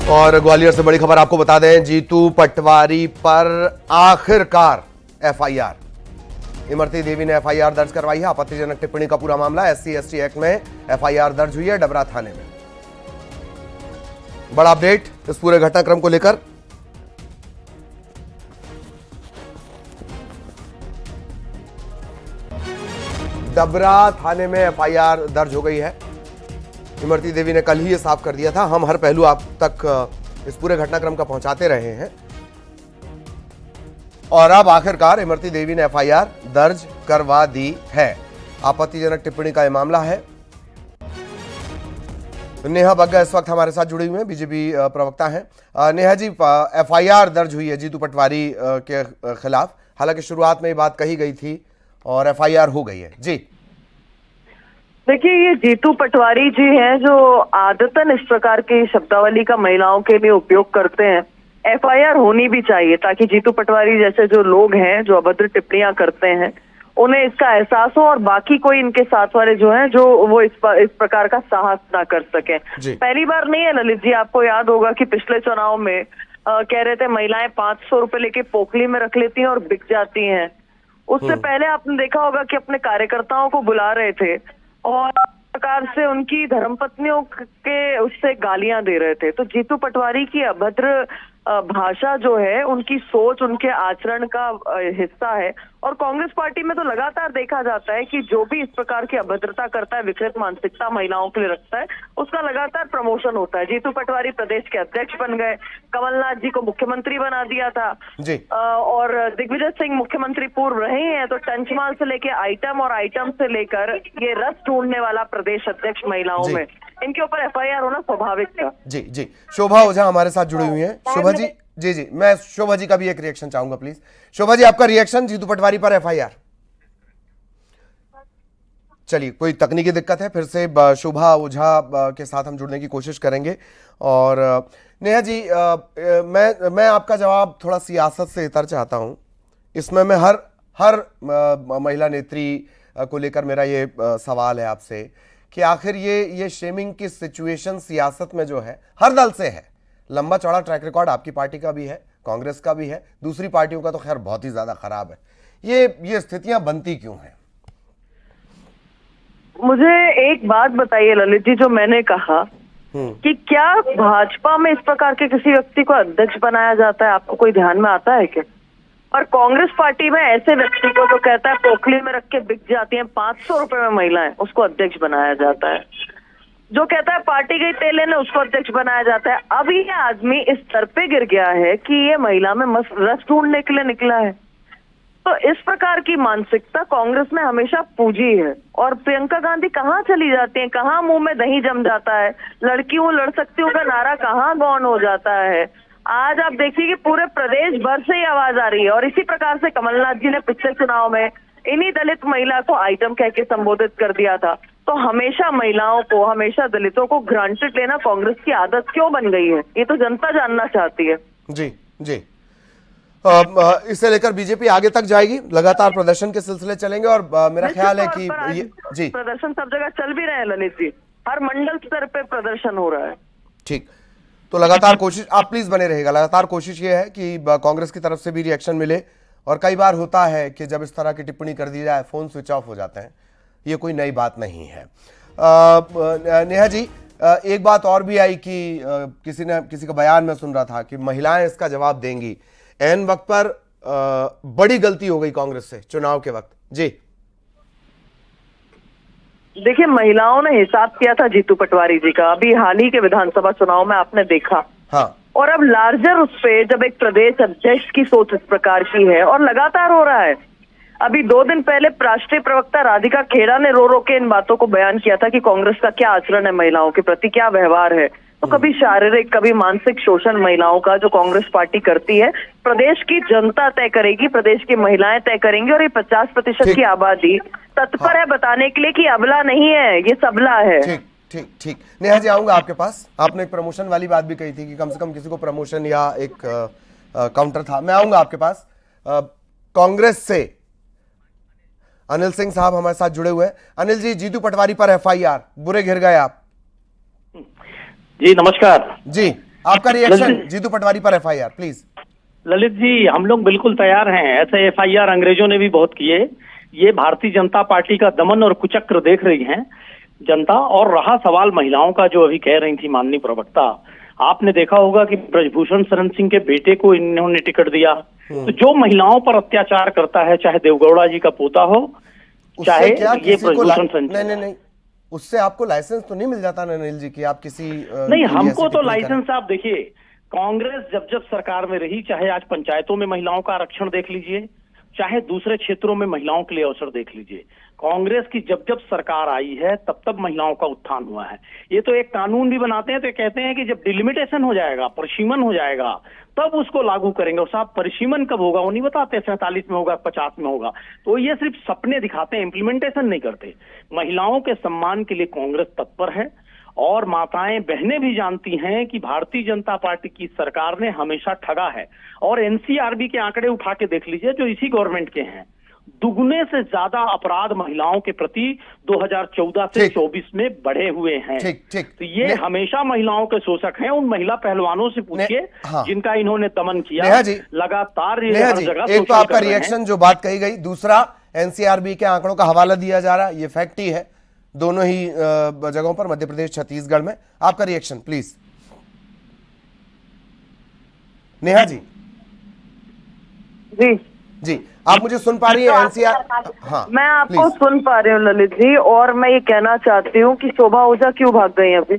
और ग्वालियर से बड़ी खबर आपको बता दें, जीतू पटवारी पर आखिरकार एफआईआर। इमरती देवी ने एफआईआर दर्ज करवाई है। आपत्तिजनक टिप्पणी का पूरा मामला SC/ST एक्ट में एफआईआर दर्ज हुई है डबरा थाने में। बड़ा अपडेट इस पूरे घटनाक्रम को लेकर। डबरा थाने में एफआईआर दर्ज हो गई है। इमरती देवी ने कल ही ये साफ कर दिया था। हम हर पहलू आप तक इस पूरे घटनाक्रम का पहुंचाते रहे हैं और अब आखिरकार इमरती देवी ने एफआईआर दर्ज करवा दी है। आपत्तिजनक टिप्पणी का यह मामला है। नेहा बग्गा इस वक्त हमारे साथ जुड़ी हुई हैं, बीजेपी प्रवक्ता हैं। नेहा जी, एफआईआर दर्ज हुई है जीतू पटवारी के खिलाफ। हालांकि शुरुआत में ये बात कही गई थी और एफआईआर हो गई है। जी देखिए, ये जीतू पटवारी जी हैं जो आदतन इस प्रकार की शब्दावली का महिलाओं के लिए उपयोग करते हैं। एफआईआर होनी भी चाहिए ताकि जीतू पटवारी जैसे जो लोग हैं जो अभद्र टिप्पणियां करते हैं उन्हें इसका एहसास हो और बाकी कोई इनके साथ वाले जो हैं जो वो इस प्रकार का साहस ना कर सकें। पहली बार नहीं है ललित जी, आपको याद होगा कि पिछले चुनाव में कह रहे थे महिलाएं 500 रुपए लेके पोखली में रख लेती हैं और बिक जाती हैं। उससे पहले आपने देखा होगा कि अपने कार्यकर्ताओं को बुला रहे थे और प्रकार से उनकी धर्मपत्नियों के उससे गालियां दे रहे थे। तो जीतू पटवारी की अभद्र भाषा जो है उनकी सोच, उनके आचरण का हिस्सा है। और कांग्रेस पार्टी में तो लगातार देखा जाता है कि जो भी इस प्रकार की अभद्रता करता है, विकृत मानसिकता महिलाओं के लिए रखता है, उसका लगातार प्रमोशन होता है। जीतू पटवारी प्रदेश के अध्यक्ष बन गए, कमलनाथ जी को मुख्यमंत्री बना दिया था जी। और दिग्विजय सिंह मुख्यमंत्री पूर्व रहे हैं। तो टंचमाल से लेके आइटम और आइटम से लेकर ये रस ढूंढने वाला प्रदेश अध्यक्ष महिलाओं में, इनके ऊपर एफआईआर होना स्वाभाविक था। जी जी। शोभा ओझा हमारे साथ जुड़ी हुई हैं। शोभा जी, जी जी, मैं शोभा जी का भी एक रिएक्शन चाहूंगा प्लीज। शोभा जी, आपका रिएक्शन जीतू पटवारी पर एफआईआर। चलिए, कोई तकनीकी दिक्कत है, फिर से शोभा ओझा के साथ हम जुड़ने की कोशिश करेंगे। और नेहा जी, मैं आपका जवाब थोड़ा सियासत से इतर चाहता हूं। इसमें मैं हर महिला नेत्री को लेकर मेरा ये सवाल है आपसे कि आखिर ये शेमिंग की सिचुएशन सियासत में जो है हर दल से है। लंबा चौड़ा ट्रैक रिकॉर्ड आपकी पार्टी का भी है, कांग्रेस का भी है, दूसरी पार्टियों का तो खैर बहुत ही ज्यादा खराब है। ये स्थितियां बनती क्यों हैं? मुझे एक बात बताइए ललित जी, जो मैंने कहा कि क्या भाजपा में इस प्रकार के किसी व्यक्ति को अध्यक्ष बनाया जाता है, आपको कोई ध्यान में आता है क्या? और कांग्रेस पार्टी में ऐसे व्यक्ति को जो कहता है पोखली में रख के बिक जाती हैं 500 रुपए में महिलाएं, उसको अध्यक्ष बनाया जाता है। जो कहता है पार्टी गई तेल लेने, उसको अध्यक्ष बनाया जाता है। अब ये आदमी इस स्तर पे गिर गया है कि ये महिला में रस ढूंढने के लिए निकला है। तो इस प्रकार की मानसिकता कांग्रेस में हमेशा पूजी है। और प्रियंका गांधी कहाँ चली जाती है, कहाँ मुंह में दही जम जाता है, लड़की हूँ लड़ सकती हूँ का नारा कहाँ गौन हो जाता है। आज आप देखिए कि पूरे प्रदेश भर से ही आवाज आ रही है। और इसी प्रकार से कमलनाथ जी ने पिछले चुनाव में इन्हीं दलित महिला को आइटम कह के संबोधित कर दिया था। तो हमेशा महिलाओं को, हमेशा दलितों को ग्रांटेड लेना कांग्रेस की आदत क्यों बन गई है, ये तो जनता जानना चाहती है। जी जी। इसे लेकर बीजेपी आगे तक जाएगी, लगातार प्रदर्शन के सिलसिले चलेंगे और मेरा ख्याल है कि जी, प्रदर्शन सब जगह चल भी रहे हैं ललित जी, हर मंडल स्तर पे प्रदर्शन हो रहा है। ठीक, तो लगातार कोशिश, आप प्लीज बने रहेगा, लगातार कोशिश ये है कि कांग्रेस की तरफ से भी रिएक्शन मिले। और कई बार होता है कि जब इस तरह की टिप्पणी कर दी जाए फोन स्विच ऑफ हो जाते हैं, ये कोई नई बात नहीं है। नेहा जी, एक बात और भी आई कि किसी का बयान में सुन रहा था कि महिलाएं इसका जवाब देंगी। ऐन वक्त पर बड़ी गलती हो गई कांग्रेस से चुनाव के वक्त। जी देखिए, महिलाओं ने हिसाब किया था जीतू पटवारी जी का, अभी हाल ही के विधानसभा चुनाव में आपने देखा। हाँ। और अब लार्जर उस पे जब एक प्रदेश अध्यक्ष की सोच इस प्रकार की है और लगातार हो रहा है। अभी 2 दिन पहले राष्ट्रीय प्रवक्ता राधिका खेड़ा ने रो रो के इन बातों को बयान किया था कि कांग्रेस का क्या आचरण है महिलाओं के प्रति, क्या व्यवहार है। तो कभी शारीरिक, कभी मानसिक शोषण महिलाओं का जो कांग्रेस पार्टी करती है, प्रदेश की जनता तय करेगी, प्रदेश की महिलाएं तय करेंगी। और ये 50% की आबादी तत्पर है बताने के लिए कि अबला नहीं है, ये सबला है। ठीक ठीक ठीक। नेहा जी, आऊंगा आपके पास। आपने एक प्रमोशन वाली बात भी कही थी कि कम से कम किसी को प्रमोशन या एक काउंटर था। मैं आऊंगा आपके पास। कांग्रेस से अनिल सिंह साहब हमारे साथ जुड़े हुए हैं। अनिल जी, जीतू पटवारी पर एफआईआर, बुरे घिर गए आप। जी नमस्कार। जी, आपका रिएक्शन जीतू पटवारी पर एफआईआर प्लीज। ललित जी, हम लोग बिल्कुल तैयार हैं। ऐसे एफआईआर अंग्रेजों ने भी बहुत किए। ये भारतीय जनता पार्टी का दमन और कुचक्र देख रही है जनता। और रहा सवाल महिलाओं का, जो अभी कह रही थी माननीय प्रवक्ता, आपने देखा होगा कि ब्रजभूषण शरण सिंह के बेटे को इन्होंने टिकट दिया। तो जो महिलाओं पर अत्याचार करता है, चाहे देवगौड़ा जी का पोता हो, चाहे ये ब्रजभूषण शरण सिंह। नहीं, उससे आपको लाइसेंस तो नहीं मिल जाता ना अनिल जी की आप किसी नहीं, हमको तो लाइसेंस, आप देखिए, कांग्रेस जब जब सरकार में रही, चाहे आज पंचायतों में महिलाओं का आरक्षण देख लीजिए, चाहे दूसरे क्षेत्रों में महिलाओं के लिए अवसर देख लीजिए, कांग्रेस की जब जब सरकार आई है तब तब महिलाओं का उत्थान हुआ है। ये तो एक कानून भी बनाते हैं तो कहते हैं कि जब डिलिमिटेशन हो जाएगा, परिसीमन हो जाएगा, तब उसको लागू करेंगे। और साहब, परिसीमन कब होगा वो नहीं बताते, 47 में होगा, 50 में होगा। तो ये सिर्फ सपने दिखाते हैं, इम्प्लीमेंटेशन नहीं करते। महिलाओं के सम्मान के लिए कांग्रेस तत्पर है और माताएं बहनें भी जानती हैं कि भारतीय जनता पार्टी की सरकार ने हमेशा ठगा है। और एनसीआरबी के आंकड़े उठा के देख लीजिए, जो इसी गवर्नमेंट के हैं, दुगने से ज्यादा अपराध महिलाओं के प्रति 2014 से 24 में बढ़े हुए हैं। तो ये हमेशा महिलाओं के शोषक हैं। उन महिला पहलवानों से पूछिए जिनका इन्होंने दमन किया। लगातार ये हर जगह एक तो आपका रिएक्शन जो बात कही गई, दूसरा एनसीआरबी के आंकड़ों का हवाला दिया जा रहा है, ये फैक्ट ही है दोनों ही जगहों पर, मध्य प्रदेश छत्तीसगढ़ में। आपका रिएक्शन प्लीज नेहा जी। जी जी, आप मुझे सुन पा रही है? एनसीआर, हाँ, मैं आपको सुन पा रही हूँ ललित जी। और मैं ये कहना चाहती हूँ कि शोभा ओझा क्यों भाग गई अभी।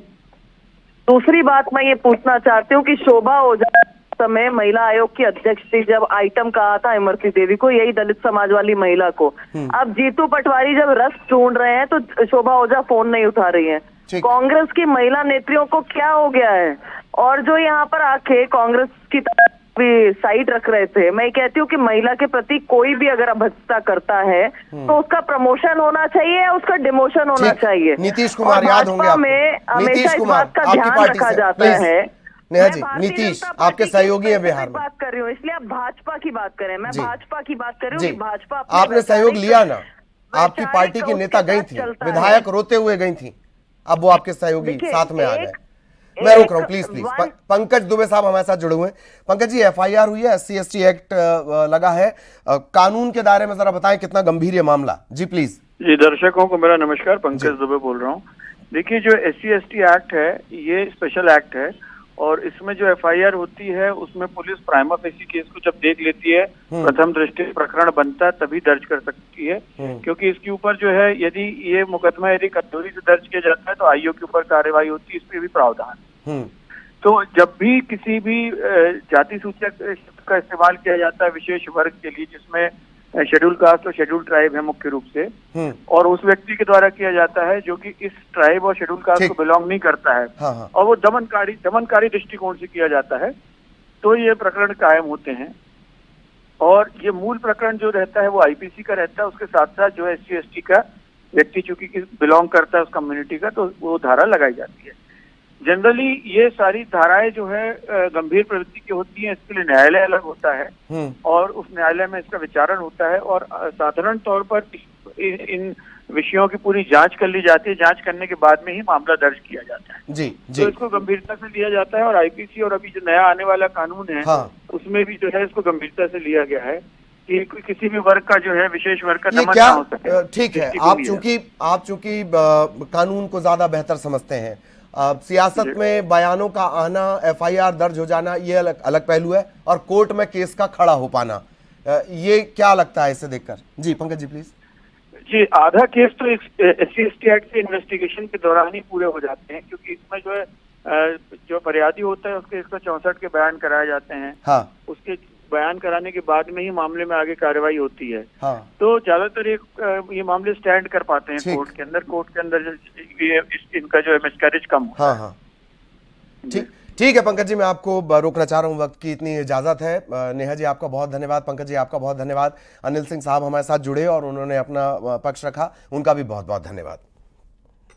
दूसरी बात मैं ये पूछना चाहती हूँ कि शोभा ओझा समय महिला आयोग की अध्यक्ष थी, जब आइटम कहा था इमरती देवी को, यही दलित समाज वाली महिला को। अब जीतू पटवारी जब रस ढूंढ रहे हैं तो शोभा ओझा फोन नहीं उठा रही है। कांग्रेस की महिला नेत्रियों को क्या हो गया है? और जो यहाँ पर आके कांग्रेस की भी साइड रख रहे थे, मैं कहती हूँ कि महिला के प्रति कोई भी अगर अभद्रता करता है तो उसका प्रमोशन होना चाहिए या उसका डिमोशन होना चाहिए। नीतीश कुमार याद होंगे आपको, में हमेशा इस बात का ध्यान रखा जाता है। नेहा जी, नीतीश आपके सहयोगी हैं बिहार में। बात कर रही हूँ, इसलिए आप भाजपा की बात करें। मैं भाजपा की बात कर रही हूँ। भाजपा आपने सहयोग लिया ना, आपकी पार्टी की नेता गई थी, विधायक रोते हुए गई थी, अब वो आपके सहयोगी साथ में आ गए। मैं रोक रहा हूँ, प्लीज प्लीज। पंकज दुबे साहब हमारे साथ जुड़े हुए हैं। पंकज जी, एफआईआर हुई है, SC/ST एक्ट लगा है, कानून के दायरे में जरा बताएं कितना गंभीर ये मामला। जी प्लीज। जी, दर्शकों को मेरा नमस्कार, पंकज दुबे बोल रहा हूँ। देखिए, जो SC/ST एक्ट है ये स्पेशल एक्ट है और इसमें जो एफआईआर होती है उसमें पुलिस प्राइमा फेसी केस को जब देख लेती है, प्रथम दृष्टि प्रकरण बनता है, तभी दर्ज कर सकती है। क्योंकि इसके ऊपर जो है, यदि ये मुकदमा यदि कटोरी से दर्ज किया जाता है तो आईओ के ऊपर कार्रवाई होती है, इस पे भी प्रावधान। तो जब भी किसी भी जाति सूचक शब्द का इस्तेमाल किया जाता है विशेष वर्ग के लिए, जिसमें शेड्यूल कास्ट और शेड्यूल ट्राइब है मुख्य रूप से, और उस व्यक्ति के द्वारा किया जाता है जो कि इस ट्राइब और शेड्यूल कास्ट को बिलोंग नहीं करता है, और वो दमनकारी दृष्टिकोण से किया जाता है, तो ये प्रकरण कायम होते हैं। और ये मूल प्रकरण जो रहता है वो आईपीसी का रहता है। उसके साथ साथ जो SC/ST का व्यक्ति चूंकि बिलोंग करता है उस कम्युनिटी का, तो वो धारा लगाई जाती है। जनरली ये सारी धाराएं जो है गंभीर प्रवृत्ति की होती हैं, इसके लिए न्यायालय अलग होता है और उस न्यायालय में इसका विचारण होता है। और साधारण तौर पर इन विषयों की पूरी जांच कर ली जाती है। जांच करने के बाद में ही मामला दर्ज किया जाता है। जी। तो इसको गंभीरता से लिया जाता है। और आईपीसी और अभी जो नया आने वाला कानून है, उसमें भी जो है इसको गंभीरता से लिया गया है कि किसी भी वर्ग का जो है, विशेष वर्ग का दमन ना हो सके। ठीक है, आप चूंकि कानून को ज्यादा बेहतर समझते हैं, सियासत में बयानों का आना, एफआईआर दर्ज हो जाना, ये अलग पहलू है, और कोर्ट में केस का खड़ा हो पाना, ये क्या लगता है इसे देखकर? जी पंकज जी प्लीज। जी, आधा केस तो SC/ST एक्ट से इन्वेस्टिगेशन के दौरान ही पूरे हो जाते हैं, क्योंकि इसमें जो है जो फरियादी होता है उसके 164 के बयान कराए जाते हैं। उसके बयान कराने के बाद में ही मामले में आगे कार्रवाई होती है। तो ज्यादातर ये मामले स्टैंड कर पाते हैं कोर्ट के अंदर इनका जो है मिसकैरेज कम होता है। ठीक है पंकज जी, मैं आपको रोकना चाह रहा हूँ, वक्त की इतनी इजाजत है। नेहा जी आपका बहुत धन्यवाद, पंकज जी आपका बहुत धन्यवाद। अनिल सिंह साहब हमारे साथ जुड़े और उन्होंने अपना पक्ष रखा, उनका भी बहुत बहुत धन्यवाद।